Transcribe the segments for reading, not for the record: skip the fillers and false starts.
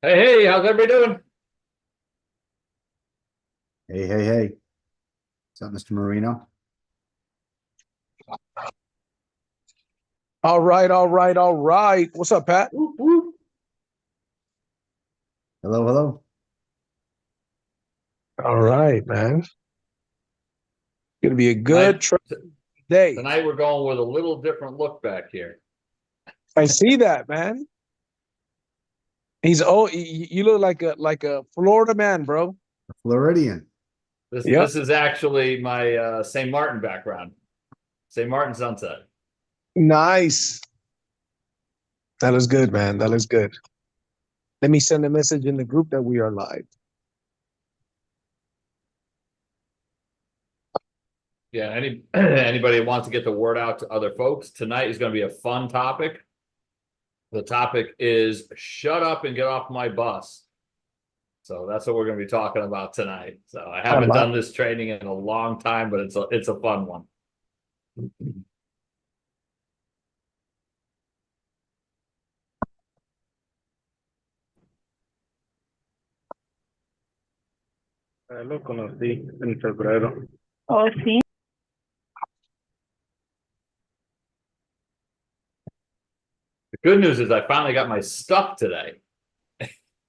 Hey, how's everybody doing? Hey. What's up, Mr. Marino? All right. What's up, Pat? Whoop, whoop. Hello. All right, man. Gonna be a good day. Tonight we're going with a little different look back here. I see that, man. You look like a Florida man, bro. Floridian. This is actually my St. Martin background. St. Martin sunset. Nice. That is good, man. That is good. Let me send a message in the group that we are live. Yeah, anybody who wants to get the word out to other folks, tonight is going to be a fun topic. The topic is shut up and get off my bus. So that's what we're going to be talking about tonight. So I haven't done this training in a long time, but it's a fun one. Lo conocí en febrero. Oh, sí. The good news is I finally got my stuff today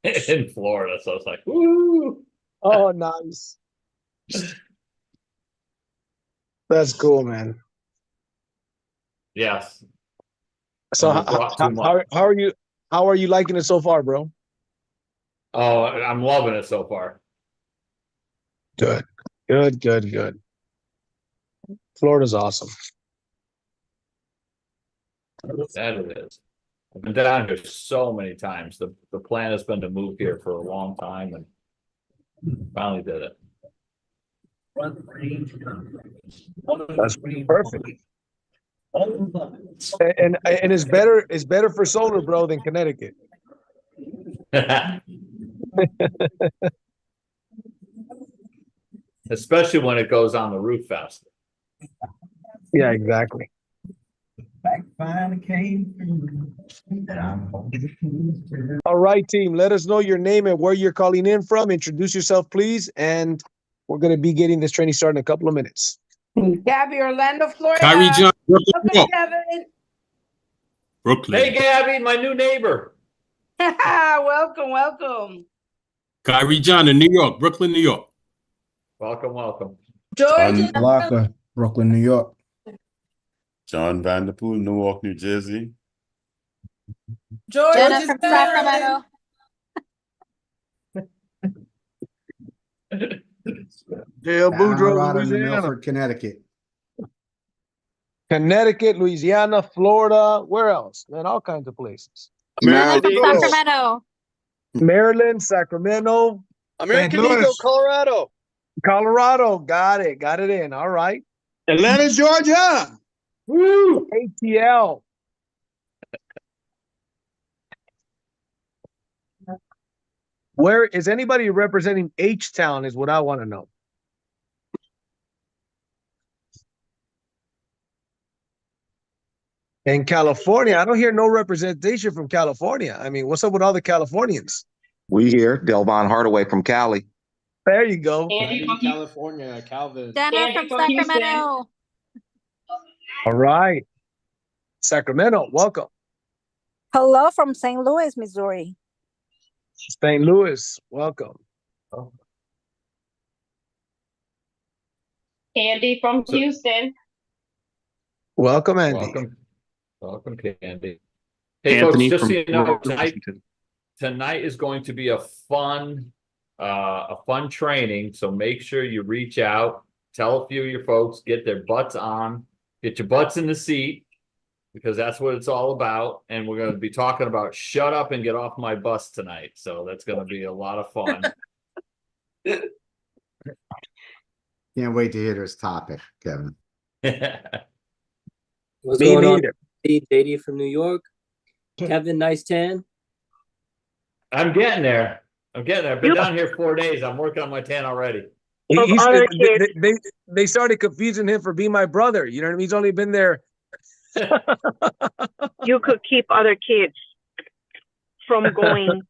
in Florida. So it's like, woo! Oh, nice. That's cool, man. Yes. So how are you liking it so far, bro? Oh, I'm loving it so far. Good. Florida's awesome. That it is. I've been down here so many times. The plan has been to move here for a long time and finally did it. That's perfect. And it's better for solar, bro, than Connecticut. Especially when it goes on the roof faster. Yeah, exactly. All right, team. Let us know your name and where you're calling in from. Introduce yourself, please. And we're going to be getting this training started in a couple of minutes. Gabby, Orlando, Florida. Kyrie John, Brooklyn, New York. Kevin. Brooklyn. Hey, Gabby, my new neighbor. Welcome. Kyrie John in New York, Brooklyn, New York. Welcome. Georgia. Blocker, Brooklyn, New York. John Vanderpool, Newark, New Jersey. Georgia from Sacramento. Dale Boudreaux, Colorado, New Louisiana. Milford, Connecticut. Connecticut, Louisiana, Florida. Where else? Man, all kinds of places. Sacramento. Maryland, Sacramento. American St. Louis. Eagle, Colorado. Colorado. Got it in. All right. Atlanta, Georgia. Woo! ATL. Where is anybody representing H-Town is what I want to know. In California, I don't hear no representation from California. I mean, what's up with all the Californians? We here, Delvon Hardaway from Cali. There you go. Andy from California, Calvin. Dana from Sacramento. All right. Sacramento, welcome. Hello from St. Louis, Missouri. St. Louis, welcome. Andy from Houston. Welcome, Andy. Welcome, Candy. Hey, Anthony folks, just from so you know, Washington. tonight is going to be a fun training. So make sure you reach out, tell a few of your folks, get their butts on, get your butts in the seat, because that's what it's all about. And we're going to be talking about shut up and get off my bus tonight. So that's going to be a lot of fun. Can't wait to hear this topic, Kevin. What's Me going on? neither. JD from New York. Kevin, nice tan. I'm getting there. I've been down here 4 days. I'm working on my tan already. They started confusing him for being my brother. You know what I mean? He's only been there. You could keep other kids from going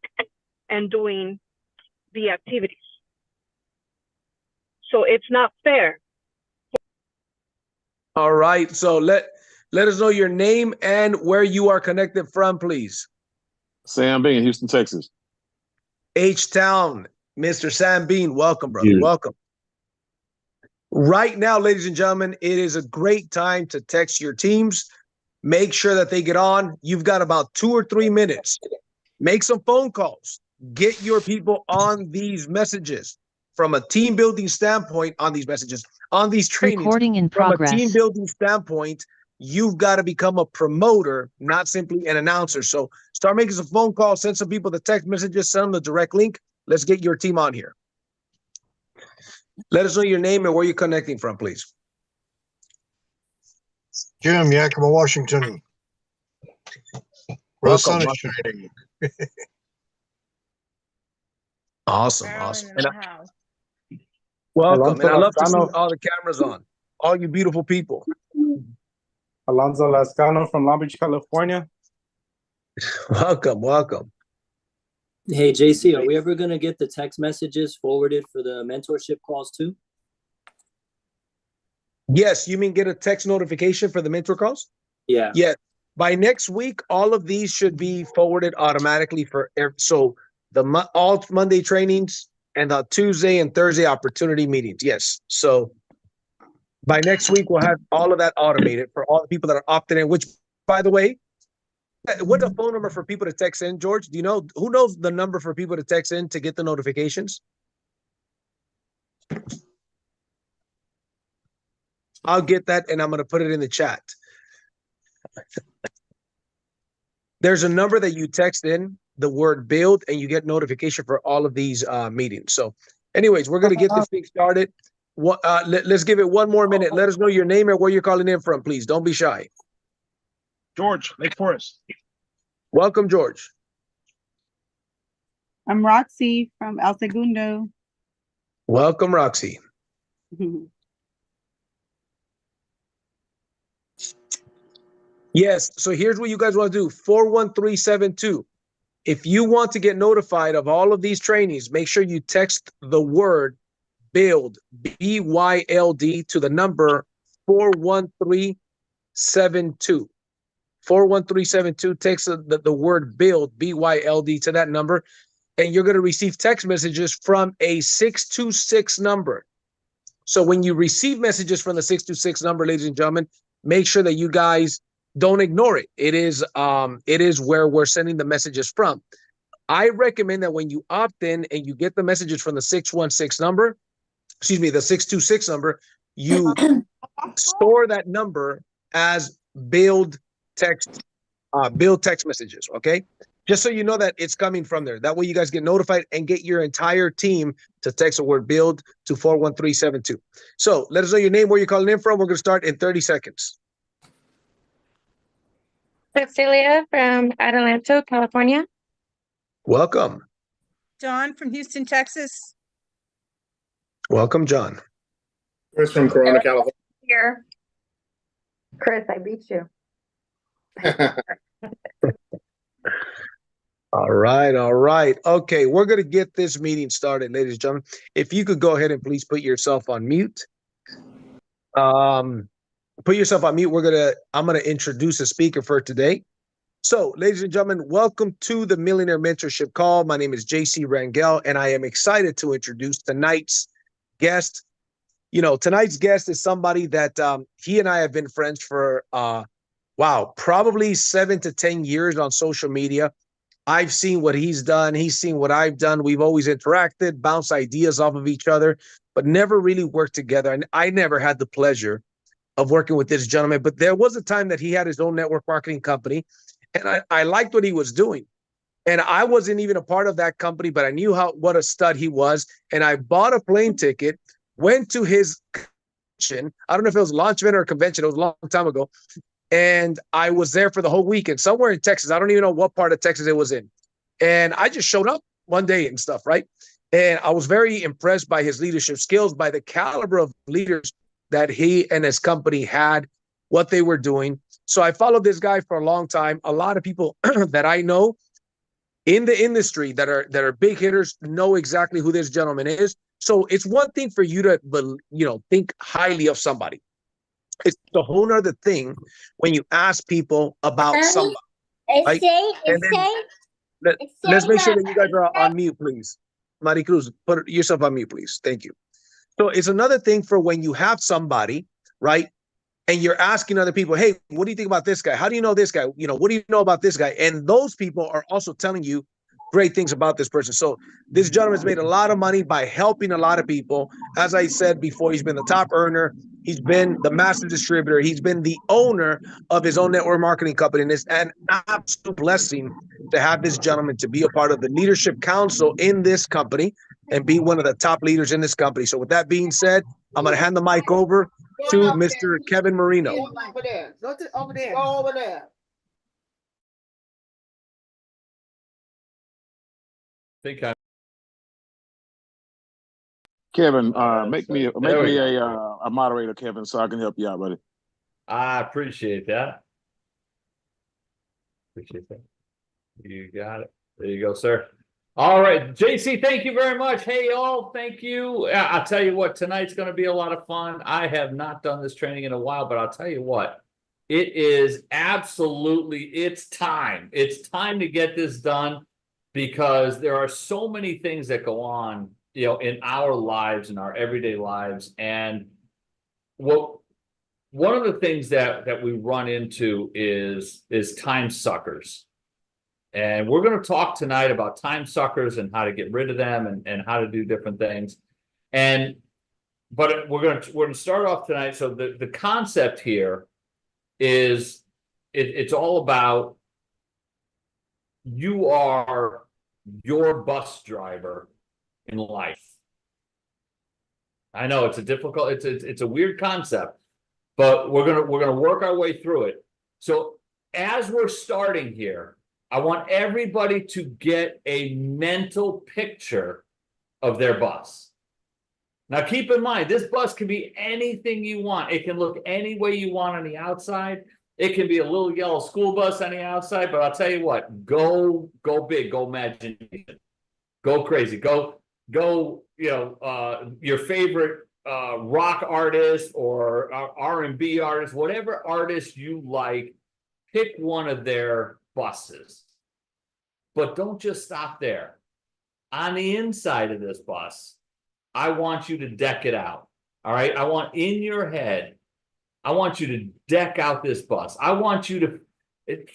and doing the activities. So it's not fair. All right. So let us know your name and where you are connected from, please. Sam Bean, Houston, Texas. H-Town, Mr. Sam Bean, welcome, brother. Here. Welcome. Right now, ladies and gentlemen, it is a great time to text your teams. Make sure that they get on. You've got about 2 or 3 minutes. Make some phone calls. Get your people on these messages from a team building standpoint on these messages, on these trainings. Recording in From a progress. team building standpoint, you've got to become a promoter, not simply an announcer. So start making some phone calls, send some people the text messages, send them the direct link. Let's get your team on here. Let us know your name and where you're connecting from, please. Jim, Yakima, Washington. Where the sun is Welcome. shining. Awesome. And welcome. And I love to see all the cameras on. All you beautiful people. Alonzo Lascano from Long Beach, California. Welcome. Welcome. Hey, JC, are we ever going to get the text messages forwarded for the mentorship calls too? Yes. You mean get a text notification for the mentor calls? Yeah. Yes. By next week, all of these should be forwarded automatically so all Monday trainings and the Tuesday and Thursday opportunity meetings. Yes. So by next week, we'll have all of that automated for all the people that are opted in, which, by the way, what's the phone number for people to text in, George? Do you know who knows the number for people to text in to get the notifications? I'll get that and I'm going to put it in the chat. There's a number that you text in the word build and you get notification for all of these meetings. So anyways, we're going to get this thing started. Let's give it 1 more minute. Let us know your name and where you're calling in from, please. Don't be shy. George, Lake Forest. Welcome, George. I'm Roxy from El Segundo. Welcome, Roxy. Yes. So here's what you guys want to do. 41372. If you want to get notified of all of these trainings, make sure you text the word build, B-Y-L-D, to the number 41372. 41372, text the word build, B-Y-L-D, to that number, and you're going to receive text messages from a 626 number. So when you receive messages from the 626 number, ladies and gentlemen, make sure that you guys don't ignore it. It is where we're sending the messages from. I recommend that when you opt in and you get the messages from the 616 number, the 626 number, you store that number as build text messages, okay? Just so you know that it's coming from there. That way you guys get notified and get your entire team to text the word build to 41372. So let us know your name, where you're calling in from. We're going to start in 30 seconds. Cecilia from Adelanto, California. Welcome. John from Houston, Texas. Welcome, John. Chris from Corona, California. Here. Chris, I beat you. All right. Okay, we're going to get this meeting started, ladies and gentlemen. If you could go ahead and please put yourself on mute. Put yourself on mute. I'm going to introduce a speaker for today. So, ladies and gentlemen, welcome to the Millionaire Mentorship Call. My name is JC Rangel, and I am excited to introduce tonight's guest. You know, tonight's guest is somebody that he and I have been friends for, probably 7 to 10 years on social media. I've seen what he's done. He's seen what I've done. We've always interacted, bounced ideas off of each other, but never really worked together. And I never had the pleasure of working with this gentleman, but there was a time that he had his own network marketing company, and I liked what he was doing. And I wasn't even a part of that company, but I knew what a stud he was. And I bought a plane ticket, went to his convention. I don't know if it was a launch event or a convention. It was a long time ago. And I was there for the whole weekend, somewhere in Texas. I don't even know what part of Texas it was in. And I just showed up one day and stuff, right? And I was very impressed by his leadership skills, by the caliber of leaders that he and his company had, what they were doing. So I followed this guy for a long time. A lot of people that I know in the industry that are big hitters know exactly who this gentleman is. So it's one thing for you to, think highly of somebody. It's the whole other thing when you ask people about somebody. Right? And then let's make sure that you guys are on mute, please. Maricruz, put yourself on mute, please. Thank you. So it's another thing for when you have somebody, right? And you're asking other people, hey, what do you think about this guy? How do you know this guy? What do you know about this guy? And those people are also telling you great things about this person. So this gentleman's made a lot of money by helping a lot of people. As I said before, he's been the top earner. He's been the master distributor. He's been the owner of his own network marketing company. And it's an absolute blessing to have this gentleman to be a part of the leadership council in this company and be one of the top leaders in this company. So with that being said, I'm going to hand the mic over to Mr. Kevin Marino. Over there. Go over there. Go over there. Think I Kevin, make me a moderator, Kevin, so I can help you out, buddy. I appreciate that. Appreciate that. You got it. There you go, sir. All right, JC, thank you very much. Hey, y'all, thank you. I'll tell you what, tonight's going to be a lot of fun. I have not done this training in a while, but I'll tell you what, it is absolutely, it's time. It's time to get this done because there are so many things that go on, in our lives, in our everyday lives. And one of the things that we run into is time suckers. And we're going to talk tonight about time suckers and how to get rid of them and how to do different things. But we're going to start off tonight. So the concept here is it's all about you are your bus driver in life. I know it's a weird concept, but we're gonna work our way through it. So as we're starting here, I want everybody to get a mental picture of their bus. Now, keep in mind, this bus can be anything you want. It can look any way you want on the outside. It can be a little yellow school bus on the outside, but I'll tell you what, go big, go imagination, go crazy, go, your favorite rock artist or R&B artist, whatever artist you like, pick one of their buses. But don't just stop there. On the inside of this bus, I want you to deck it out. All right. I want in your head, I want you to deck out this bus. I want you to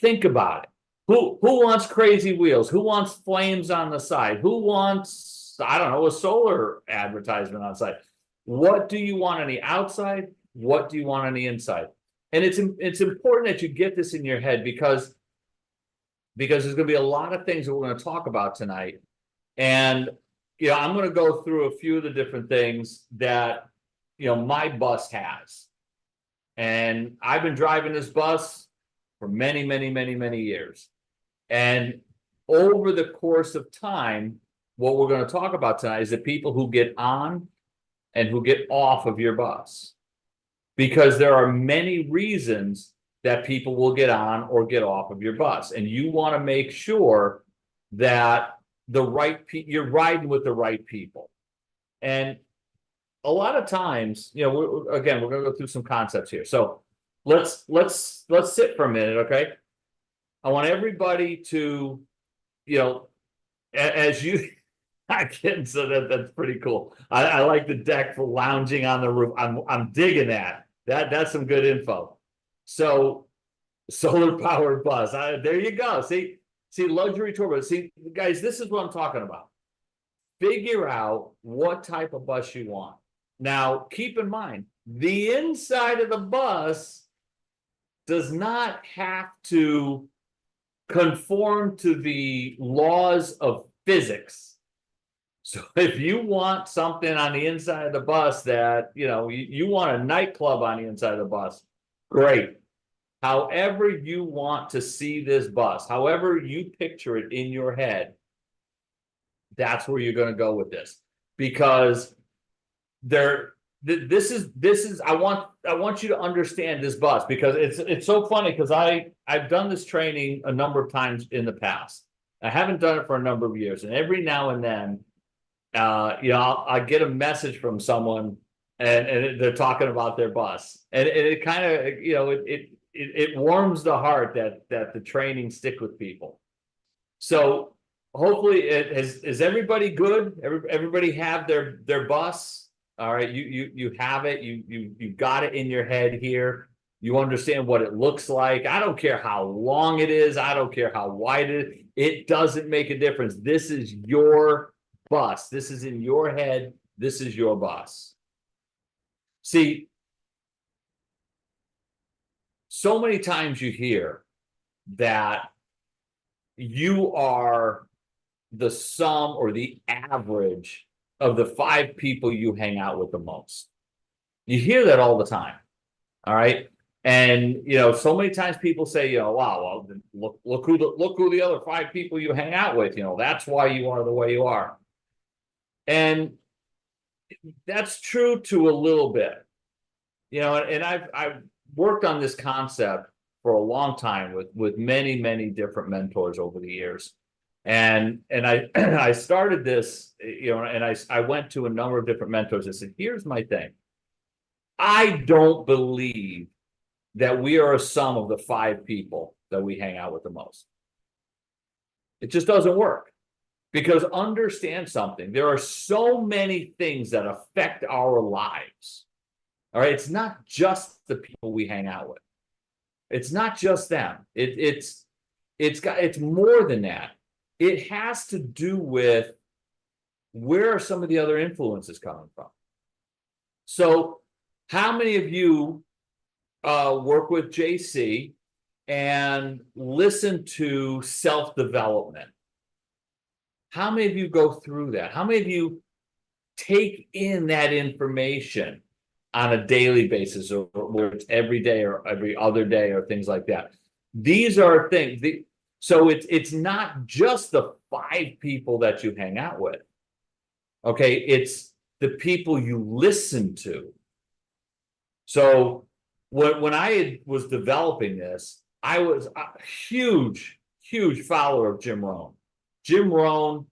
think about it. Who wants crazy wheels? Who wants flames on the side? Who wants, I don't know, a solar advertisement on the side? What do you want on the outside? What do you want on the inside? And it's important that you get this in your head because there's going to be a lot of things that we're going to talk about tonight. And, I'm going to go through a few of the different things that, my bus has. And I've been driving this bus for many, many, many, many years. And over the course of time, what we're going to talk about tonight is the people who get on and who get off of your bus. Because there are many reasons that people will get on or get off of your bus. And you want to make sure that you're riding with the right people. And a lot of times, we're going to go through some concepts here. So let's sit for a minute, okay? I want everybody to, as you, I'm kidding, so that's pretty cool. I like the deck for lounging on the roof. I'm digging that. That's some good info. So solar powered bus. There you go. See, luxury tour bus. See, guys, this is what I'm talking about. Figure out what type of bus you want. Now, keep in mind, the inside of the bus does not have to conform to the laws of physics. So if you want something on the inside of the bus that, you want a nightclub on the inside of the bus, great. However you want to see this bus, however you picture it in your head, that's where you're going to go with this. Because this is I want you to understand this bus, because it's so funny, because I've done this training a number of times in the past. I haven't done it for a number of years, and every now and then, I get a message from someone, and they're talking about their bus, and it kind of, it warms the heart that the training stick with people. So hopefully, is everybody good? Everybody have their bus? All right, you have it. You got it in your head here. You understand what it looks like. I don't care how long it is. I don't care how wide it is. It doesn't make a difference. This is your bus. This is in your head. This is your bus. See, so many times you hear that you are the sum or the average of the 5 people you hang out with the most. You hear that all the time. All right. And so many times people say, wow, well, look who the other 5 people you hang out with, that's why you are the way you are. And that's true to a little bit, and I've worked on this concept for a long time with many different mentors over the years. And I I started this, and I went to a number of different mentors. I said, here's my thing. I don't believe that we are a sum of the 5 people that we hang out with the most. It just doesn't work. Because understand something, there are so many things that affect our lives. All right, it's not just the people we hang out with. It's not just them. It's more than that. It has to do with where are some of the other influences coming from. So, how many of you work with JC and listen to self-development? How many of you go through that? How many of you take in that information on a daily basis, or whether it's every day or every other day or things like that? These are things. So it's not just the 5 people that you hang out with. Okay, it's the people you listen to. So when I was developing this, I was a huge follower of Jim Rohn. Jim Rohn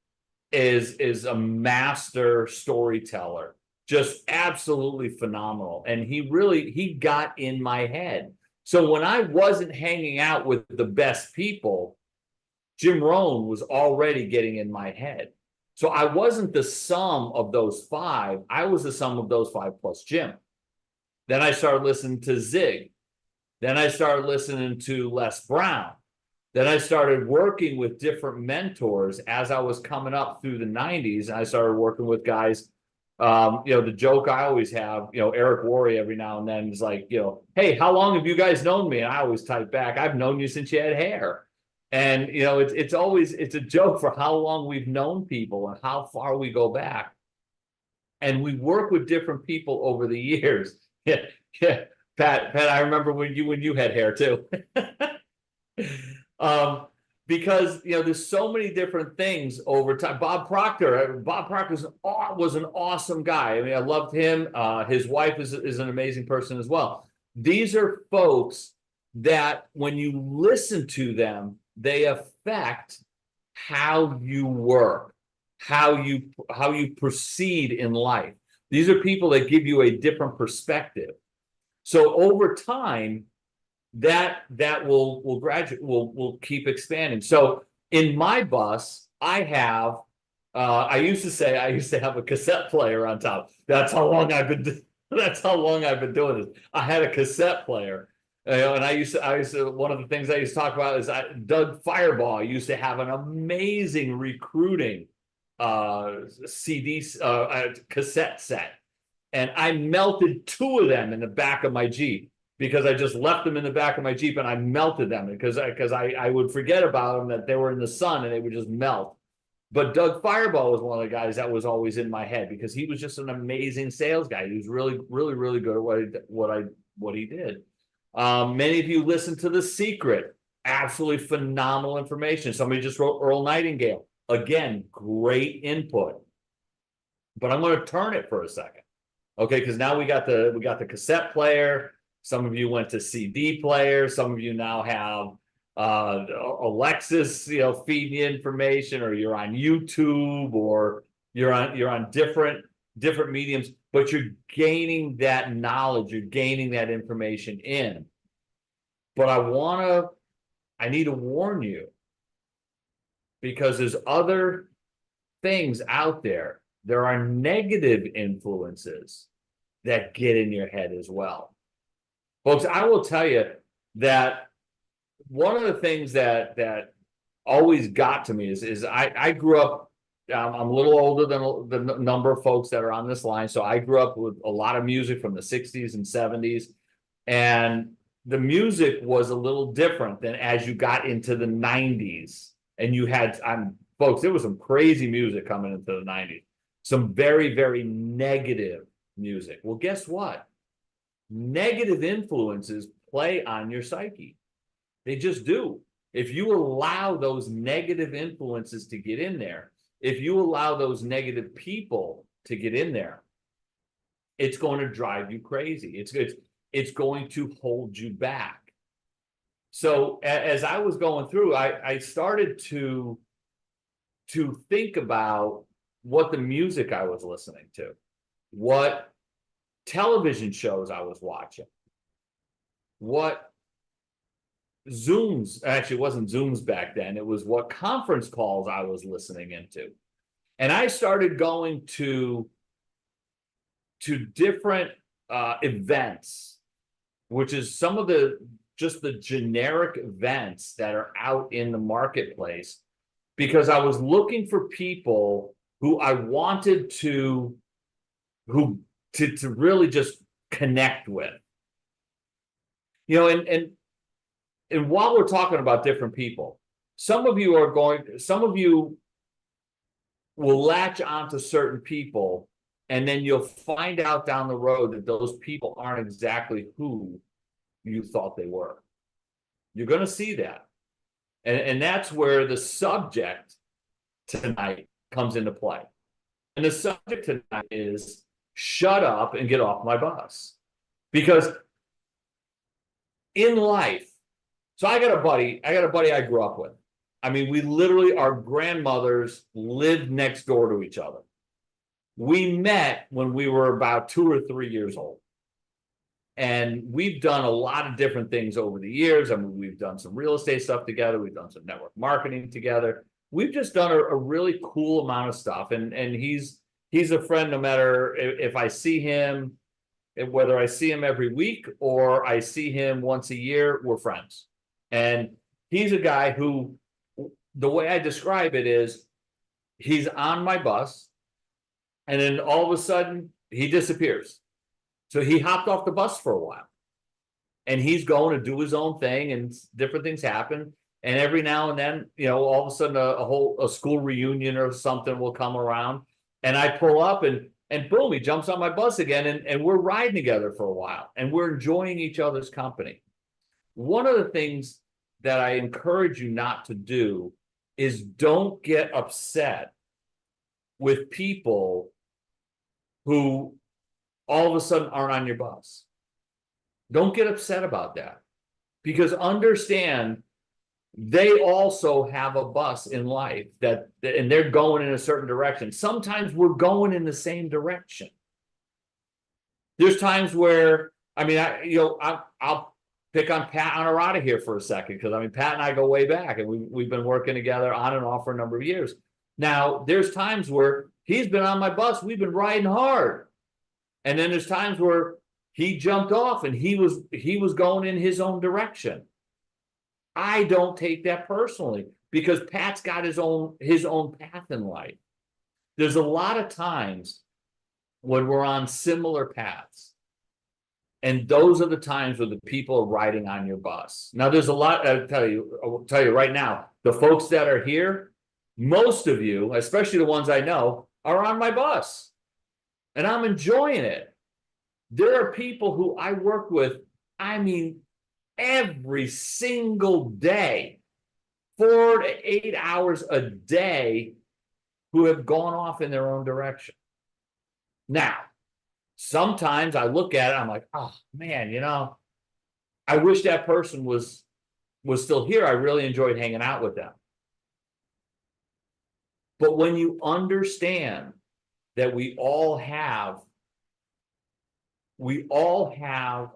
is a master storyteller, just absolutely phenomenal. And he got in my head. So when I wasn't hanging out with the best people, Jim Rohn was already getting in my head. So I wasn't the sum of those 5. I was the sum of those 5 plus Jim. Then I started listening to Zig. Then I started listening to Les Brown. Then I started working with different mentors as I was coming up through the 90s. And I started working with guys, the joke I always have, Eric Worre every now and then is like, hey, how long have you guys known me? And I always type back, I've known you since you had hair. And, it's a joke for how long we've known people and how far we go back. And we work with different people over the years. Yeah. Pat, I remember when you had hair too. Because there's so many different things over time. Bob Proctor was an awesome guy. I mean, I loved him. His wife is an amazing person as well. These are folks that when you listen to them, they affect how you work, how you proceed in life. These are people that give you a different perspective. So over time, that will keep expanding. So in my bus, I have I used to have a cassette player on top. That's how long I've been doing this. I had a cassette player. And I used to one of the things I used to talk about is Doug Fireball used to have an amazing recruiting cassette set. And I melted 2 of them in the back of my Jeep because I just left them in the back of my Jeep and I melted them because I would forget about them, that they were in the sun and they would just melt. But Doug Fireball was one of the guys that was always in my head because he was just an amazing sales guy. He was really good at what he did. Many of you listened to The Secret. Absolutely phenomenal information. Somebody just wrote Earl Nightingale. Again, great input. But I'm going to turn it for a second. Okay, because now we got the cassette player. Some of you went to CD player. Some of you now have Alexis, feeding you information, or you're on YouTube, or you're on different mediums, but you're gaining that knowledge, you're gaining that information in. But I need to warn you, because there's other things out there. There are negative influences that get in your head as well. Folks, I will tell you that one of the things that always got to me is I grew up, I'm a little older than the number of folks that are on this line. So I grew up with a lot of music from the 60s and 70s. And the music was a little different than as you got into the 90s. And you had, folks, there was some crazy music coming into the 90s. Some very, very negative music. Well, guess what? Negative influences play on your psyche. They just do. If you allow those negative influences to get in there, if you allow those negative people to get in there, it's going to drive you crazy. It's going to hold you back. So as I was going through, I started to think about what the music I was listening to, what television shows I was watching, what Zooms, actually it wasn't Zooms back then, it was what conference calls I was listening into. And I started going to different events, which is some of the generic events that are out in the marketplace, because I was looking for people who I wanted to really just connect with. And while we're talking about different people, some of you will latch onto certain people, and then you'll find out down the road that those people aren't exactly who you thought they were. You're going to see that. And that's where the subject tonight comes into play. And the subject tonight is shut up and get off my bus. Because in life, so I got a buddy I grew up with. I mean, we literally, our grandmothers lived next door to each other. We met when we were about 2 or 3 years old. And we've done a lot of different things over the years. I mean, we've done some real estate stuff together. We've done some network marketing together. We've just done a really cool amount of stuff. And he's a friend, no matter if I see him, whether I see him every week or I see him once a year, we're friends. And he's a guy who, the way I describe it is, he's on my bus, and then all of a sudden he disappears. So he hopped off the bus for a while, and he's going to do his own thing, and different things happen. And every now and then, all of a sudden a school reunion or something will come around, and I pull up, and boom, he jumps on my bus again, and we're riding together for a while, and we're enjoying each other's company. One of the things that I encourage you not to do is don't get upset with people who all of a sudden aren't on your bus. Don't get upset about that, because understand they also have a bus in life and they're going in a certain direction. Sometimes we're going in the same direction. There's times where, I mean, I'll pick on Pat Honorata here for a second, because I mean, Pat and I go way back, and we've been working together on and off for a number of years. Now, there's times where he's been on my bus, we've been riding hard. And then there's times where he jumped off and he was going in his own direction. I don't take that personally, because Pat's got his own path in life. There's a lot of times when we're on similar paths, and those are the times where the people are riding on your bus. Now, there's a lot, I'll tell you right now, the folks that are here, most of you, especially the ones I know, are on my bus, and I'm enjoying it. There are people who I work with, I mean, every single day, 4 to 8 hours a day, who have gone off in their own direction. Now, sometimes I look at it, I'm like, oh man, I wish that person was was still here, I really enjoyed hanging out with them. But when you understand that we all have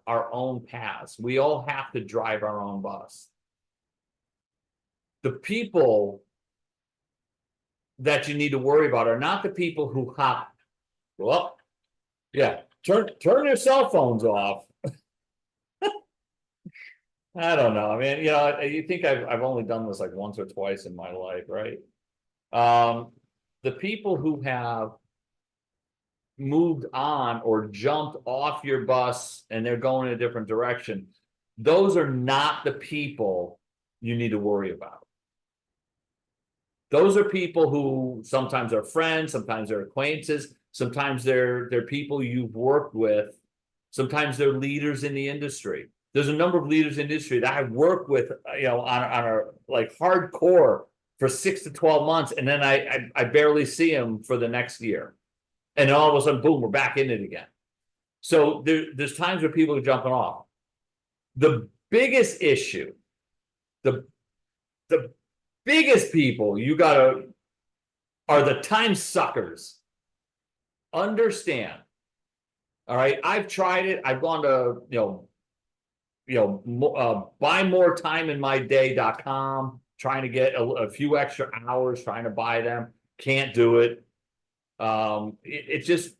our own paths, we all have to drive our own bus. The people that you need to worry about are not the people who hop. Well, yeah, turn your cell phones off. I don't know. I mean, you know, you think I've only done this like once or twice in my life, right? The people who have moved on or jumped off your bus and they're going in a different direction, those are not the people you need to worry about. Those are people who sometimes are friends, sometimes they're acquaintances, sometimes they're people you've worked with, sometimes they're leaders in the industry. There's a number of leaders in the industry that I work with, you know, on a like hardcore for 6 to 12 months, and then I barely see them for the next year. And then all of a sudden, boom, we're back in it again. So there's times where people are jumping off. The biggest issue, the biggest people are the time suckers. Understand. All right. I've tried it. I've gone to, buymoretimeinmyday.com, trying to get a few extra hours, trying to buy them. Can't do it. It's just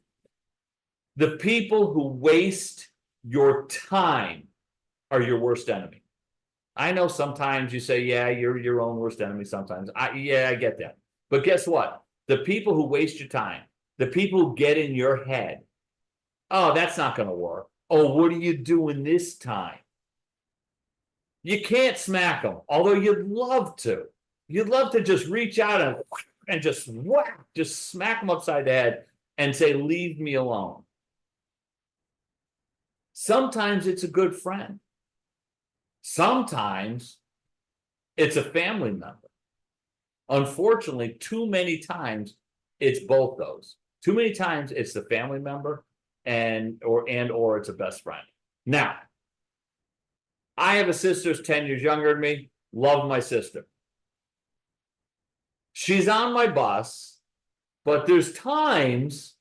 the people who waste your time are your worst enemy. I know sometimes you say, yeah, you're your own worst enemy sometimes. I get that. But guess what? The people who waste your time, the people who get in your head, oh, that's not going to work. Oh, what are you doing this time? You can't smack them, although you'd love to. You'd love to just reach out and just whack, just smack them upside the head and say, leave me alone. Sometimes it's a good friend. Sometimes it's a family member. Unfortunately, too many times it's both those. Too many times it's the family member or it's a best friend. Now, I have a sister who's 10 years younger than me. Love my sister. She's on my bus, but there's times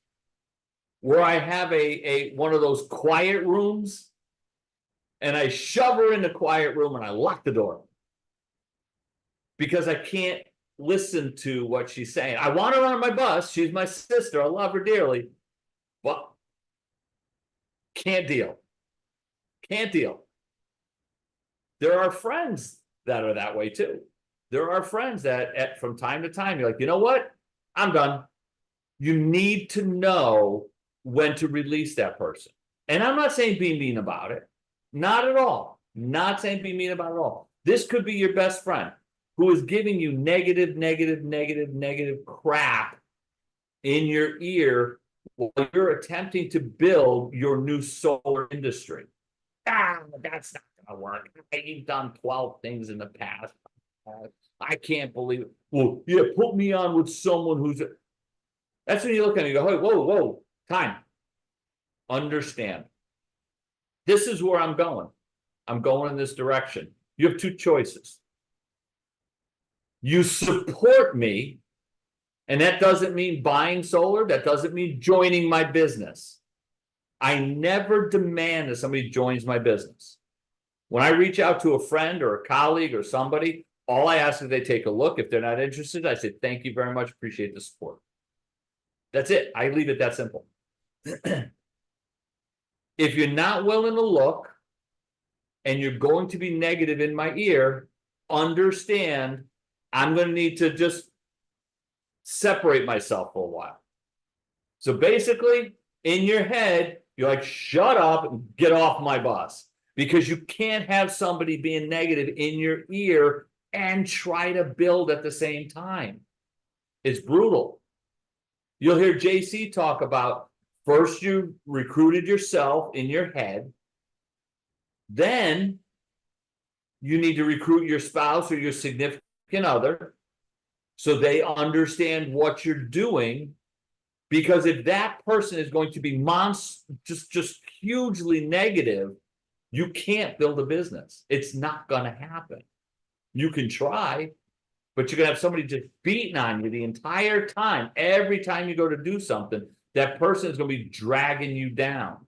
where I have one of those quiet rooms, and I shove her in the quiet room and I lock the door because I can't listen to what she's saying. I want her on my bus. She's my sister. I love her dearly, but can't deal. Can't deal. There are friends that are that way too. There are friends that from time to time, you're like, you know what? I'm done. You need to know when to release that person. And I'm not saying be mean about it. Not at all. Not saying be mean about it at all. This could be your best friend who is giving you negative crap in your ear while you're attempting to build your new solar industry. That's not going to work. You've done 12 things in the past. I can't believe it. Well, yeah, put me on with someone who's... That's when you look at it and you go, hey, whoa, time. Understand. This is where I'm going. I'm going in this direction. You have two choices. You support me, and that doesn't mean buying solar. That doesn't mean joining my business. I never demand that somebody joins my business. When I reach out to a friend or a colleague or somebody, all I ask is they take a look. If they're not interested, I say, thank you very much. Appreciate the support. That's it. I leave it that simple. If you're not willing to look and you're going to be negative in my ear, understand I'm going to need to just separate myself for a while. So basically, in your head, you're like, shut up and get off my bus. Because you can't have somebody being negative in your ear and try to build at the same time. It's brutal. You'll hear JC talk about first you recruited yourself in your head. Then you need to recruit your spouse or your significant other so they understand what you're doing. Because if that person is going to be just hugely negative, you can't build a business. It's not going to happen. You can try, but you're gonna have somebody just beating on you the entire time. Every time you go to do something, that person is gonna be dragging you down.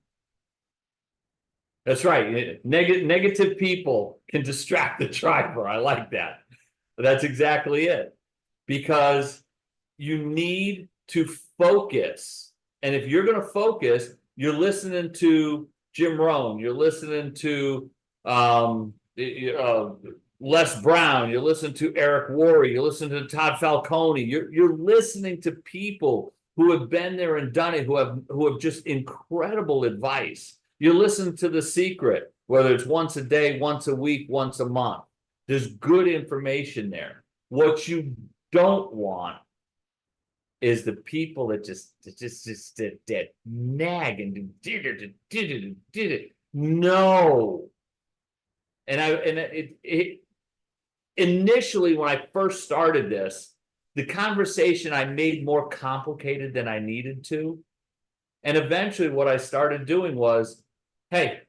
That's right. Negative people can distract the driver. I like that. That's exactly it. Because you need to focus. And if you're going to focus, you're listening to Jim Rohn, you're listening to Les Brown, you're listening to Eric Worre, you're listening to Todd Falcone, you're listening to people who have been there and done it, who have just incredible advice. You're listening to The Secret, whether it's once a day, once a week, once a month. There's good information there. What you don't want is the people that just nag and did it. No. And it initially, when I first started this, the conversation I made more complicated than I needed to. And eventually what I started doing was, hey,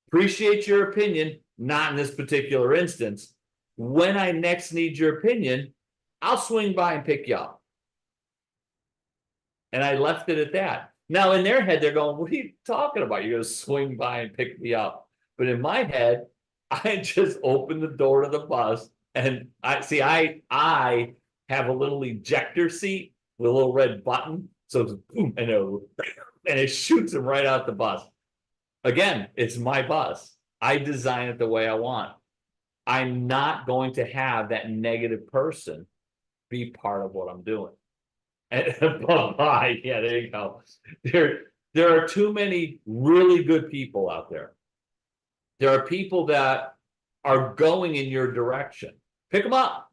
appreciate your opinion, not in this particular instance. When I next need your opinion, I'll swing by and pick you up. And I left it at that. Now, in their head, they're going, what are you talking about? You're going to swing by and pick me up. But in my head, I just opened the door to the bus. And I have a little ejector seat with a little red button. So it's boom, and it shoots them right out the bus. Again, it's my bus. I design it the way I want. I'm not going to have that negative person be part of what I'm doing. And bye-bye. Yeah, there you go. There are too many really good people out there. There are people that are going in your direction. Pick them up.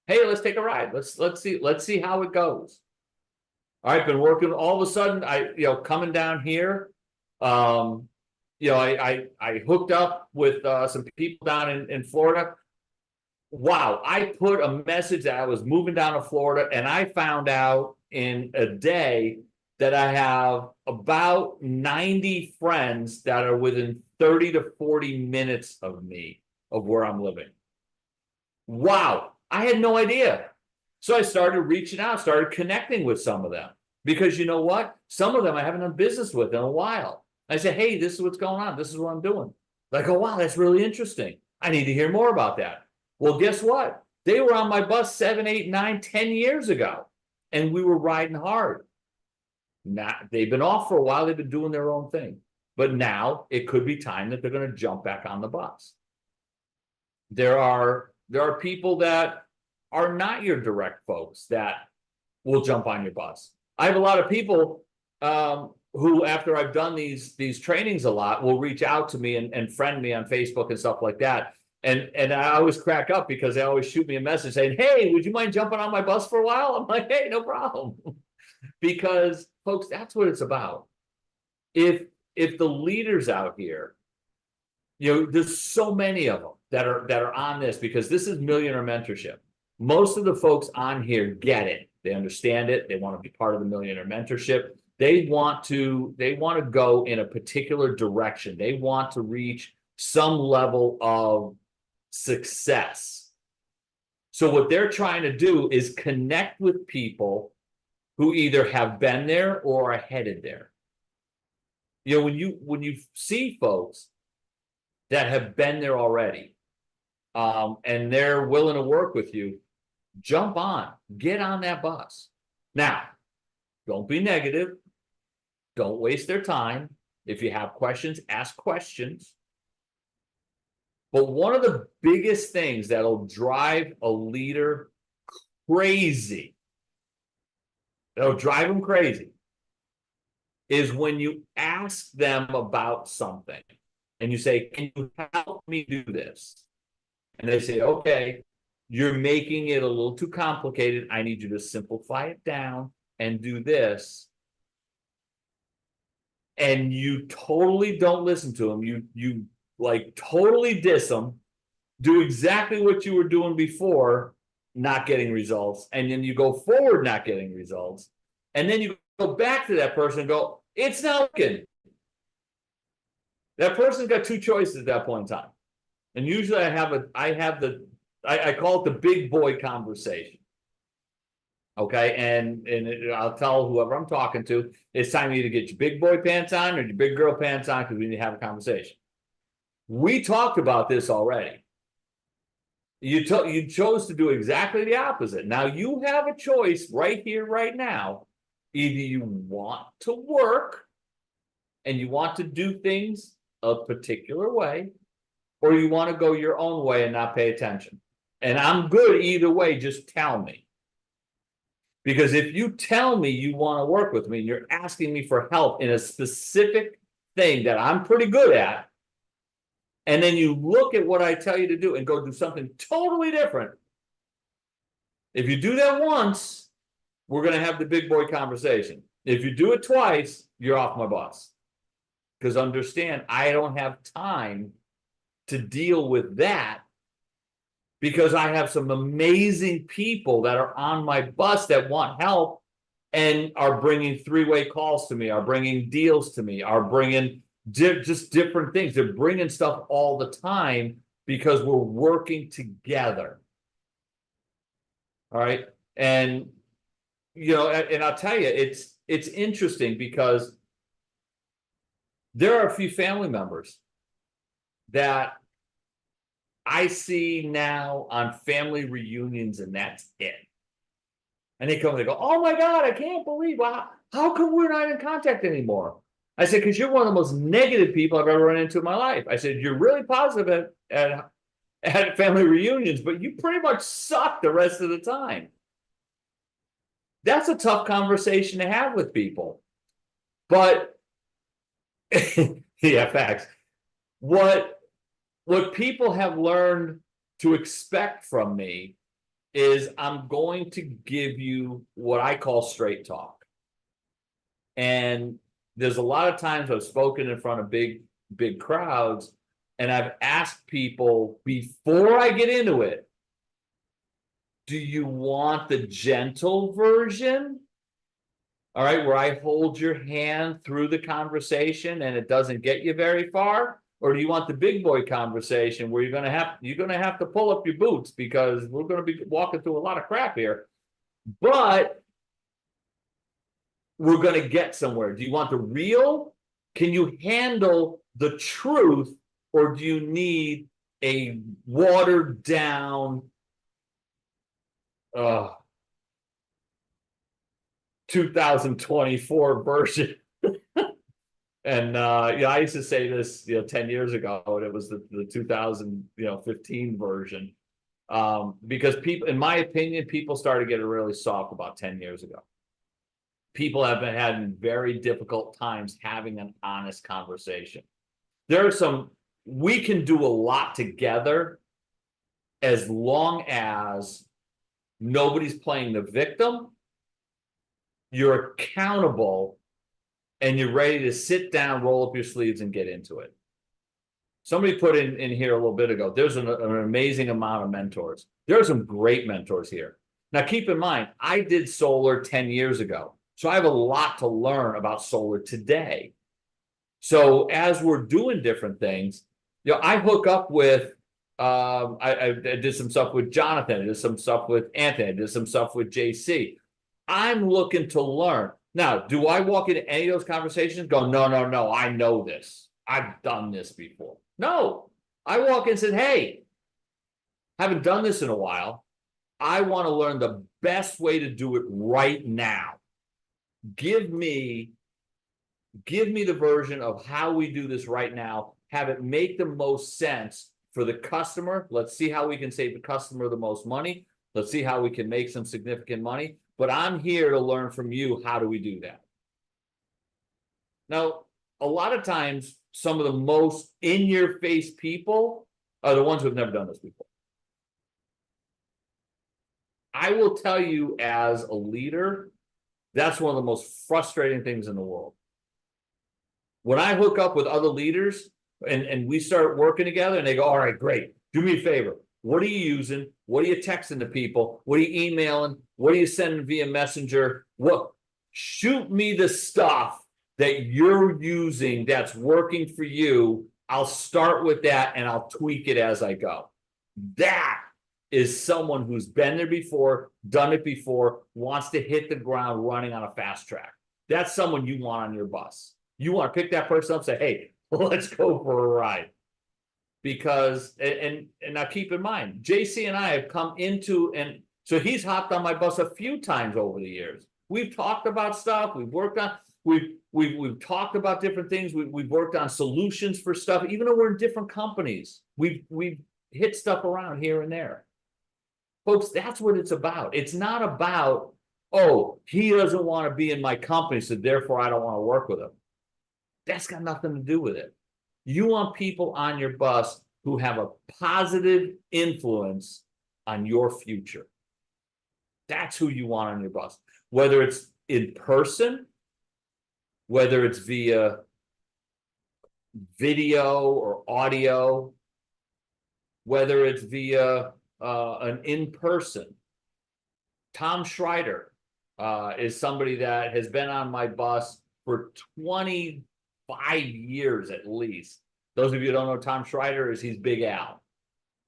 Hey, let's take a ride. Let's see how it goes. All right, been working all of a sudden. Coming down here. I hooked up with some people down in Florida. Wow, I put a message that I was moving down to Florida, and I found out in a day that I have about 90 friends that are within 30 to 40 minutes of me, of where I'm living. Wow, I had no idea. So I started reaching out, started connecting with some of them, because you know what? Some of them I haven't done business with in a while. I said, hey, this is what's going on. This is what I'm doing. Like, oh, wow, that's really interesting. I need to hear more about that. Well, guess what? They were on my bus 7, 8, 9, 10 years ago, and we were riding hard. Now, they've been off for a while. They've been doing their own thing. But now it could be time that they're going to jump back on the bus. There are people that are not your direct folks that will jump on your bus. I have a lot of people who, after I've done these trainings a lot, will reach out to me and friend me on Facebook and stuff like that. And I always crack up because they always shoot me a message saying, hey, would you mind jumping on my bus for a while? I'm like, hey, no problem. Because, folks, that's what it's about. If the leaders out here, there's so many of them that are on this, because this is Millionaire Mentorship. Most of the folks on here get it. They understand it. They want to be part of the Millionaire Mentorship. They want to go in a particular direction. They want to reach some level of success. So what they're trying to do is connect with people who either have been there or are headed there. When you see folks that have been there already, and they're willing to work with you, jump on, get on that bus. Now, don't be negative. Don't waste their time. If you have questions, ask questions. But one of the biggest things that'll drive a leader crazy, that'll drive them crazy, is when you ask them about something and you say, can you help me do this? And they say, okay, you're making it a little too complicated. I need you to simplify it down and do this. And you totally don't listen to them. You like totally diss them, do exactly what you were doing before, not getting results. And then you go forward not getting results. And then you go back to that person and go, it's not working. That person's got two choices at that point in time. And usually I have I call it the big boy conversation. Okay, and I'll tell whoever I'm talking to, it's time for you to get your big boy pants on or your big girl pants on because we need to have a conversation. We talked about this already. You chose to do exactly the opposite. Now you have a choice right here, right now. Either you want to work and you want to do things a particular way, or you want to go your own way and not pay attention. And I'm good either way, just tell me. Because if you tell me you want to work with me, you're asking me for help in a specific thing that I'm pretty good at, and then you look at what I tell you to do and go do something totally different. If you do that once, we're going to have the big boy conversation. If you do it twice, you're off my bus. Because understand, I don't have time to deal with that because I have some amazing people that are on my bus that want help and are bringing three-way calls to me, are bringing deals to me, are bringing just different things. They're bringing stuff all the time because we're working together. All right. And, you know, and I'll tell you, it's interesting because there are a few family members that I see now on family reunions, and that's it. And they come and they go, "Oh my God, I can't believe how come we're not in contact anymore?" I said, "Because you're one of the most negative people I've ever run into in my life." I said, "You're really positive at family reunions, but you pretty much suck the rest of the time." That's a tough conversation to have with people. But yeah, facts. What people have learned to expect from me is I'm going to give you what I call straight talk. And there's a lot of times I've spoken in front of big crowds, and I've asked people before I get into it, do you want the gentle version? All right, where I hold your hand through the conversation and it doesn't get you very far? Or do you want the big boy conversation where you're gonna have to pull up your boots because we're gonna be walking through a lot of crap here, but we're gonna get somewhere? Do you want the real? Can you handle the truth, or do you need a watered down 2024 version? And yeah, I used to say this 10 years ago, and it was the 2015 version. Because people, in my opinion, people started getting really soft about 10 years ago. People have been having very difficult times having an honest conversation. We can do a lot together as long as nobody's playing the victim, you're accountable, and you're ready to sit down, roll up your sleeves, and get into it. Somebody put in here a little bit ago, there's an amazing amount of mentors. There are some great mentors here. Now, keep in mind, I did solar 10 years ago, so I have a lot to learn about solar today. So as we're doing different things, I hook up with, I did some stuff with Jonathan, I did some stuff with Anthony, I did some stuff with JC. I'm looking to learn. Now, do I walk into any of those conversations and go, no, I know this. I've done this before. No, I walk in and said, hey, haven't done this in a while. I want to learn the best way to do it right now. Give me the version of how we do this right now. Have it make the most sense for the customer. Let's see how we can save the customer the most money. Let's see how we can make some significant money. But I'm here to learn from you. How do we do that? Now, a lot of times, some of the most in-your-face people are the ones who have never done this before. I will tell you, as a leader, that's one of the most frustrating things in the world. When I hook up with other leaders and we start working together and they go, all right, great, do me a favor. What are you using? What are you texting to people? What are you emailing? What are you sending via messenger? Shoot me the stuff that you're using that's working for you. I'll start with that and I'll tweak it as I go. That is someone who's been there before, done it before, wants to hit the ground running on a fast track. That's someone you want on your bus. You want to pick that person up and say, hey, let's go for a ride. Because, and now keep in mind, JC and I have come into, and so he's hopped on my bus a few times over the years. We've talked about stuff, we've worked on, we've talked about different things, we've worked on solutions for stuff, even though we're in different companies. We've hit stuff around here and there. Folks, that's what it's about. It's not about, oh, he doesn't want to be in my company, so therefore I don't want to work with him. That's got nothing to do with it. You want people on your bus who have a positive influence on your future. That's who you want on your bus. Whether it's in person, whether it's via video or audio, whether it's via an in-person. Tom Schreider is somebody that has been on my bus for 25 years at least. Those of you who don't know Tom Schreider, he's Big Al.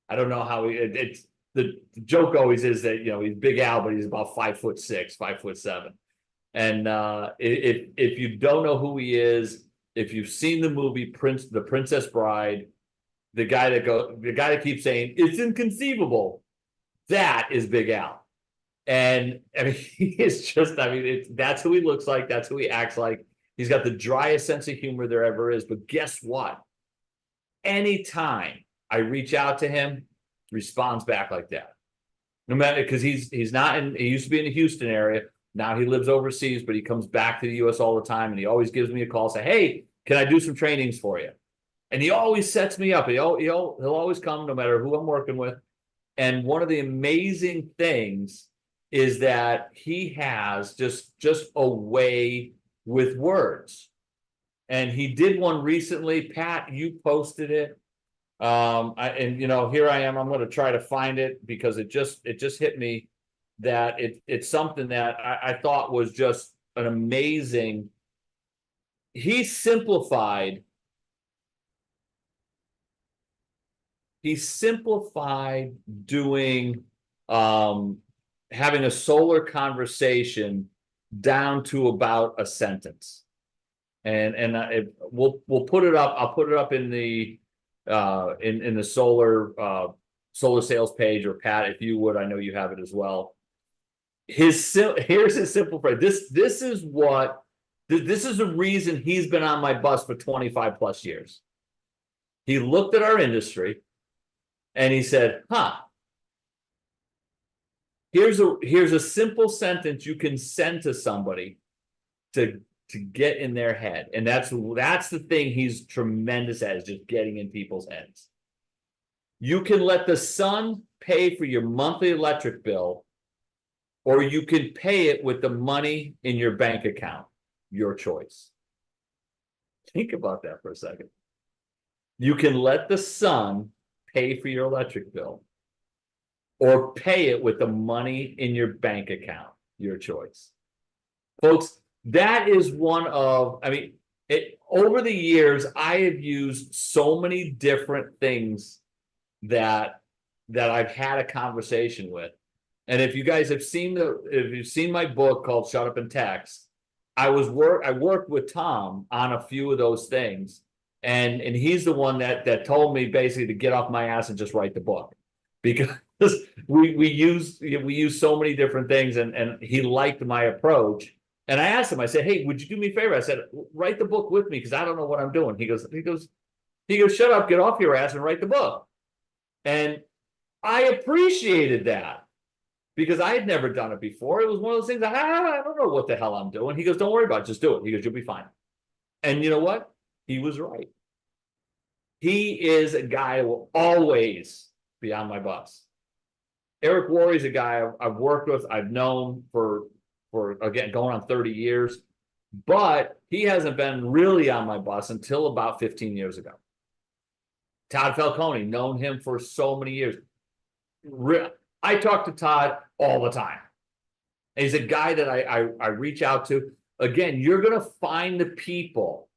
I don't know how it's the joke always is that, you know, he's Big Al, but he's about 5'6", 5'7". And if you don't know who he is, if you've seen the movie The Princess Bride, the guy that keeps saying it's inconceivable, that is Big Al. And I mean, he is just, I mean, that's who he looks like, that's who he acts like. He's got the driest sense of humor there ever is. But guess what? Anytime I reach out to him, he responds back like that. No matter, because he's not in, he used to be in the Houston area. Now he lives overseas, but he comes back to the US all the time, and he always gives me a call, say, hey, can I do some trainings for you? And he always sets me up. He'll always come no matter who I'm working with. And one of the amazing things is that he has just a way with words. And he did one recently. Pat, you posted it. And you know, here I am. I'm going to try to find it because it just hit me that it's something that I thought was just an amazing. He simplified doing having a solar conversation down to about a sentence. And we'll put it up. I'll put it up in the in the solar sales page, or Pat, if you would, I know you have it as well. Here's his simple phrase. This is the reason he's been on my bus for 25 plus years. He looked at our industry and he said, here's a simple sentence you can send to somebody to get in their head. And that's the thing he's tremendous at, is just getting in people's heads. You can let the sun pay for your monthly electric bill, or you can pay it with the money in your bank account. Your choice. Think about that for a second. You can let the sun pay for your electric bill, or pay it with the money in your bank account. Your choice. Folks, that is one of, I mean, over the years, I have used so many different things that I've had a conversation with. And if you guys have seen if you've seen my book called Shut Up and Text, I worked with Tom on a few of those things. And he's the one that told me basically to get off my ass and just write the book, because we use so mmany different things, and he liked my approach. And I asked him, I said, hey, would you do me a favor? I said, write the book with me, because I don't know what I'm doing. He goes, shut up, get off your ass and write the book. And I appreciated that, because I had never done it before. It was one of those things, I don't know what the hell I'm doing. He goes, don't worry about it, just do it. He goes, you'll be fine. And you know what? He was right. He is a guy who will always be on my bus. Eric Worre is a guy I've worked with, I've known for again, going on 30 years, but he hasn't been really on my bus until about 15 years ago. Todd Falcone, known him for so many years. I talk to Todd all the time. He's a guy that I reach out to. Again, you're going to find the people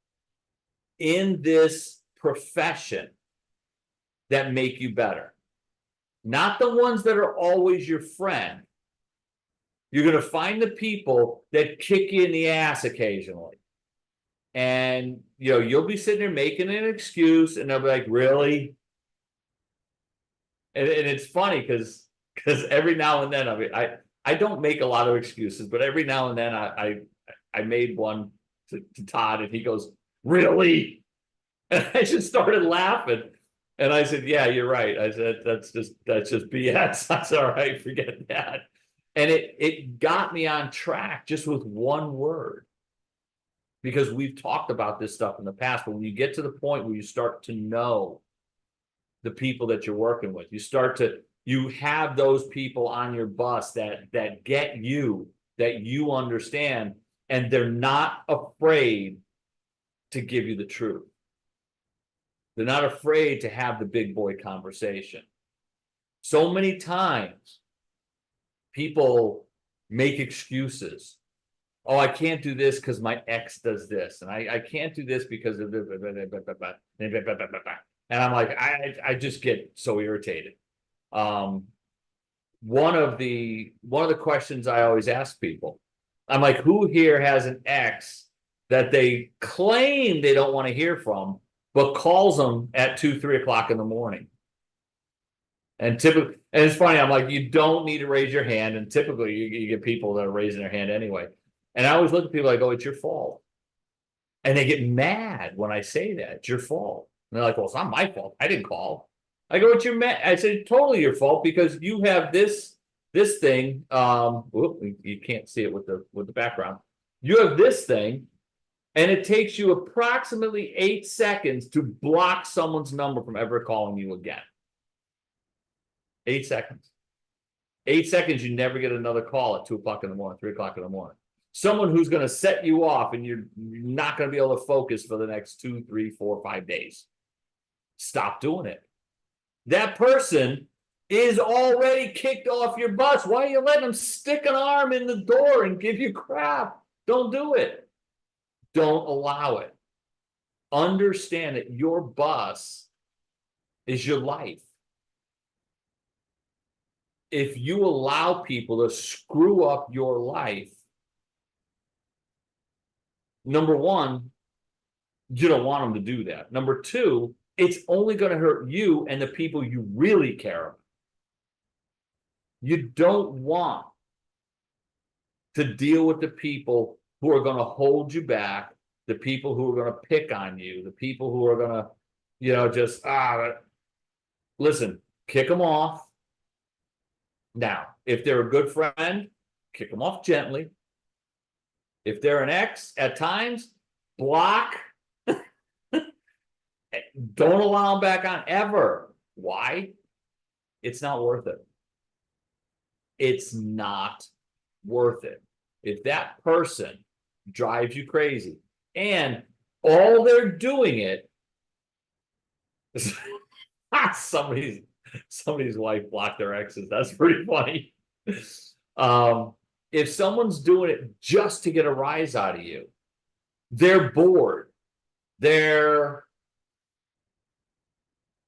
in this profession that make you better. not the ones that are always your friend. You're going to find the people that kick you in the ass occasionally. And, you'll be sitting there making an excuse and they'll be like, really? And it's funny because every now and then, I don't make a lot of excuses, but every now and then I made one to Todd and he goes, really? And I just started laughing. And I said, yeah, you're right. I said, that's just BS. That's all right, forget that. And it got me on track just with one word. Because we've talked about this stuff in the past, but when you get to the point where you start to know the people that you're working with, you have those people on your bus that get you, that you understand, and they're not afraid to give you the truth. They're not afraid to have the big boy conversation. So many times, people make excuses. Oh, I can't do this because my ex does this, and I can't do this because of and I'm like, I just get so irritated. One of the questions I always ask people, I'm like, who here has an ex that they claim they don't want to hear from, but calls them at 2-3 o'clock in the morning? And typically, and it's funny, I'm like, you don't need to raise your hand, and typically you get people that are raising their hand anyway. And I always look at people like, oh, it's your fault. And they get mad when I say that, it's your fault. And they're like, well, it's not my fault. I didn't call. I go, it's your mad. I said, totally your fault because you have this thing. You can't see it with the background. You have this thing, and it takes you approximately 8 seconds to block someone's number from ever calling you again. 8 seconds. 8 seconds, you never get another call at 2 o'clock in the morning, 3 o'clock in the morning. Someone who's going to set you off and you're not going to be able to focus for the next 2, 3, 4, 5 days. Stop doing it. That person is already kicked off your bus. Why are you letting them stick an arm in the door and give you crap? Don't do it. Don't allow it. Understand that your bus is your life. If you allow people to screw up your life, number one, you don't want them to do that. Number two, it's only going to hurt you and the people you really care about. You don't want to deal with the people who are going to hold you back, the people who are going to pick on you, the people who are going to, listen, kick them off. Now, if they're a good friend, kick them off gently. If they're an ex, at times, block. Don't allow them back on ever. Why? It's not worth it. It's not worth it. If that person drives you crazy and all they're doing it, somebody's wife blocked their exes. That's pretty funny. If someone's doing it just to get a rise out of you, they're bored. They're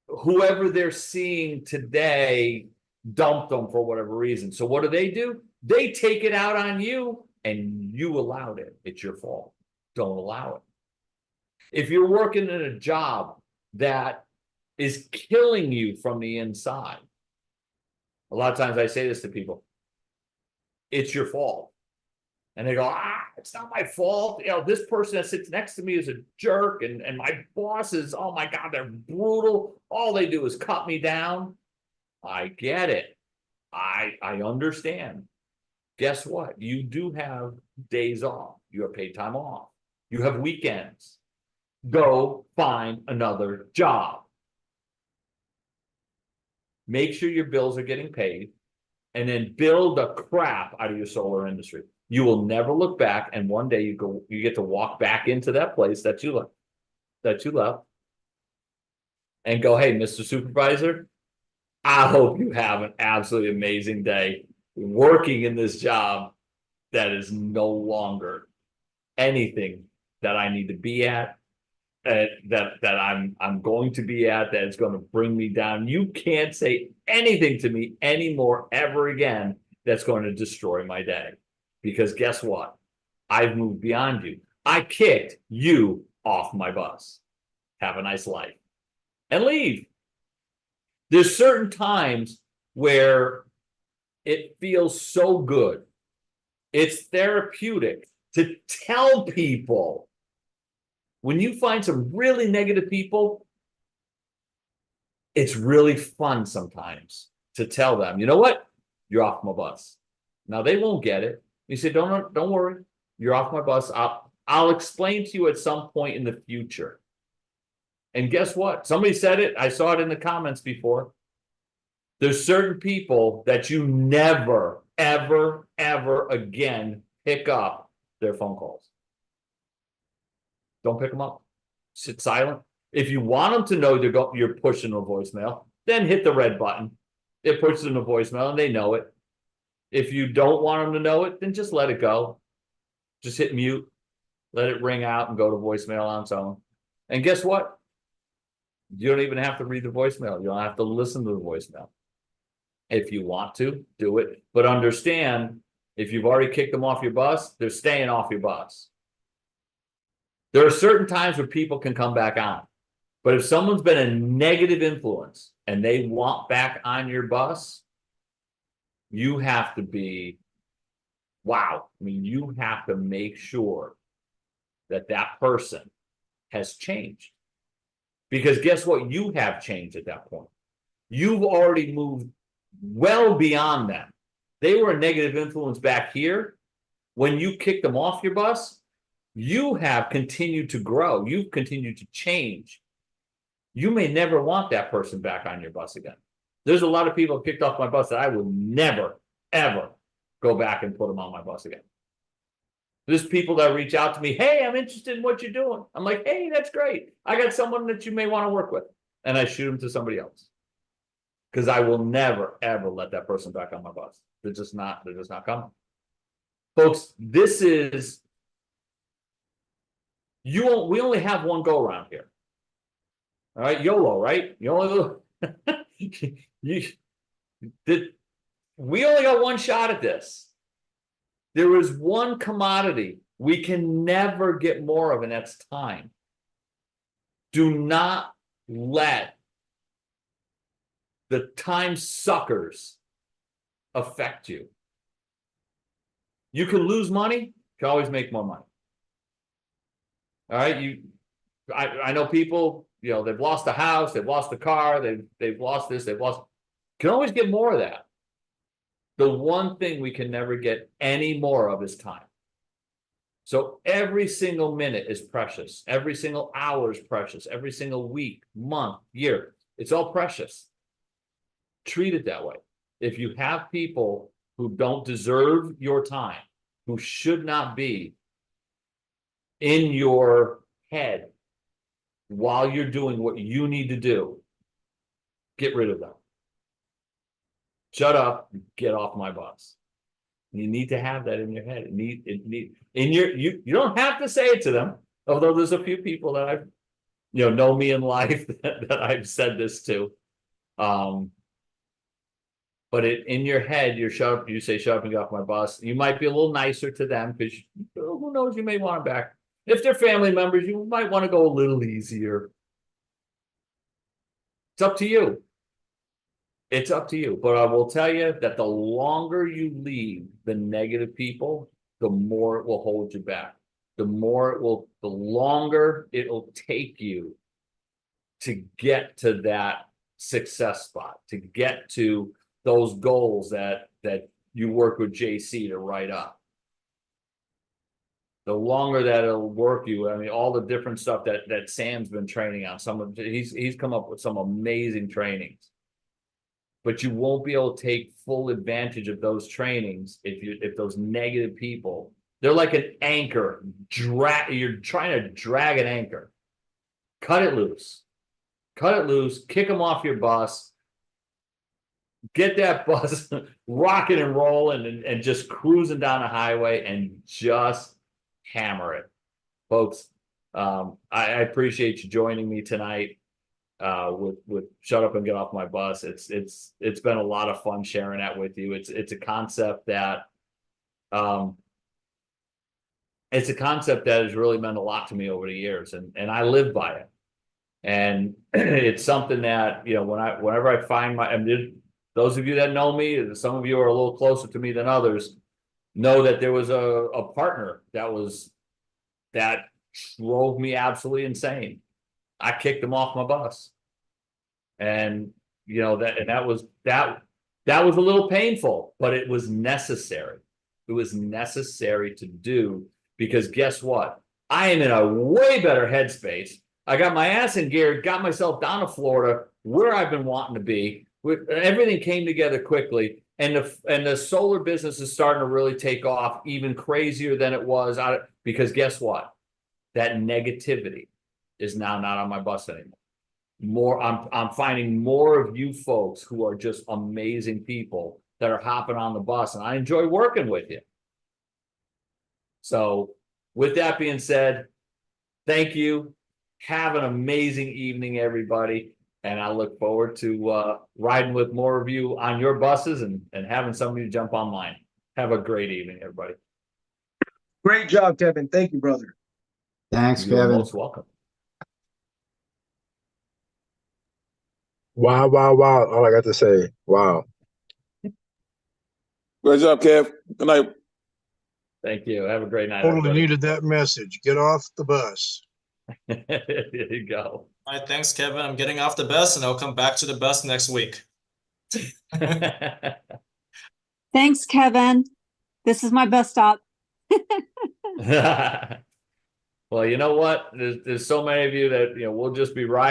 whoever they're seeing today dumped them for whatever reason. So what do? They take it out on you, and you allowed it. It's your fault. Don't allow it. If you're working in a job that is killing you from the inside, a lot of times I say this to people, it's your fault. And they go, it's not my fault. This person that sits next to me is a jerk, and my bosses, oh my God, they're brutal. All they do is cut me down. I get it. I understand. Guess what? You do have days off. You have paid time off. You have weekends. Go find another job. Make sure your bills are getting paid, and then build the crap out of your solar industry. You will never look back, and one day you get to walk back into that place that you left, and go, hey, Mr. Supervisor, I hope you have an absolutely amazing day working in this job that is no longer anything that I need to be at. that I'm going to be at that is going to bring me down. You can't say anything to me anymore ever again that's going to destroy my day. Because guess what? I've moved beyond you. I kicked you off my bus. Have a nice life. And leave. There's certain times where it feels so good. It's therapeutic to tell people. When you find some really negative people, it's really fun sometimes to tell them, you know what? You're off my bus. Now they won't get it. You say, don't worry. You're off my bus. I'll explain to you at some point in the future. And guess what? Somebody said it. I saw it in the comments before. There's certain people that you never, ever, ever again pick up their phone calls. Don't pick them up. Sit silent. If you want them to know you're pushing a voicemail, then hit the red button. It pushes them to voicemail and they know it. If you don't want them to know it, then just let it go. Just hit mute. Let it ring out and go to voicemail on its own. And guess what? You don't even have to read the voicemail. You don't have to listen to the voicemail. If you want to, do it. But understand, if you've already kicked them off your bus, they're staying off your bus. There are certain times where people can come back on. But if someone's been a negative influence and they want back on your bus, you have to be, wow. I mean, you have to make sure that that person has changed. Because guess what? You have changed at that point. You've already moved well beyond them. They were a negative influence back here. When you kicked them off your bus, you have continued to grow. You've continued to change. You may never want that person back on your bus again. There's a lot of people kicked off my bus that I would never, ever go back and put them on my bus again. There's people that reach out to me, hey, I'm interested in what you're doing. I'm like, hey, that's great. I got someone that you may want to work with. And I shoot them to somebody else. Because I will never, ever let that person back on my bus. They're just not coming. Folks, this is, we only have one go around here. All right, YOLO, right? You only we only got one shot at this. There is one commodity we can never get more of, and that's time. Do not let the time suckers affect you. You can lose money, you can always make more money. All right, I know people, you know, they've lost a house, they've lost a car, they've lost this, you can always get more of that. The one thing we can never get any more of is time. So every single minute is precious. Every single hour is precious. Every single week, month, year, it's all precious. Treat it that way. If you have people who don't deserve your time, who should not be in your head while you're doing what you need to do, get rid of them. Shut up, get off my bus. You need to have that in your head. You don't have to say it to them, although there's a few people that I've, know me in life that I've said this to. But in your head, you say, shut up and get off my bus. You might be a little nicer to them because who knows, you may want them back. If they're family members, you might want to go a little easier. It's up to you. It's up to you. But I will tell you that the longer you leave the negative people, the more it will hold you back. The longer it'll take you to get to that success spot, to get to those goals that you work with JC to write up. The longer that it'll work you, I mean, all the different stuff that Sam's been training on, he's come up with some amazing trainings. But you won't be able to take full advantage of those trainings if those negative people, they're like an anchor. You're trying to drag an anchor. Cut it loose. Cut it loose, kick them off your bus. Get that bus rocking and rolling and just cruising down the highway and just hammer it. Folks, I appreciate you joining me tonight. With Shut Up and Get Off My Bus. It's been a lot of fun sharing that with you. It's a concept that has really meant a lot to me over the years, and I live by it. And it's something that, you know, whenever I find those of you that know me, some of you are a little closer to me than others, know that there was a partner that drove me absolutely insane. I kicked him off my bus. And you know, that was a little painful, but it was necessary. It was necessary to do, because guess what? I am in a way better headspace. I got my ass in gear, got myself down to Florida, where I've been wanting to be. Everything came together quickly, and the solar business is starting to really take off, even crazier than it was. Because guess what? That negativity is now not on my bus anymore. I'm finding more of you folks who are just amazing people that are hopping on the bus, and I enjoy working with you. So with that being said, thank you. Have an amazing evening, everybody. And I look forward to riding with more of you on your buses and having somebody to jump on mine. Have a great evening, everybody. Great job, Kevin. Thank you, brother. Thanks, You're Kevin. most welcome. Wow, wow, wow. All I got to say, wow. Great job, Kev. Good night. Thank you. Have a great night, Totally everybody. needed that message. Get off the bus. There you go. All right, thanks, Kevin. I'm getting off the bus, and I'll come back to the bus next week. Thanks, Kevin. This is my bus stop. Well, you know what? There's so many of you that, you know, we'll just be riding.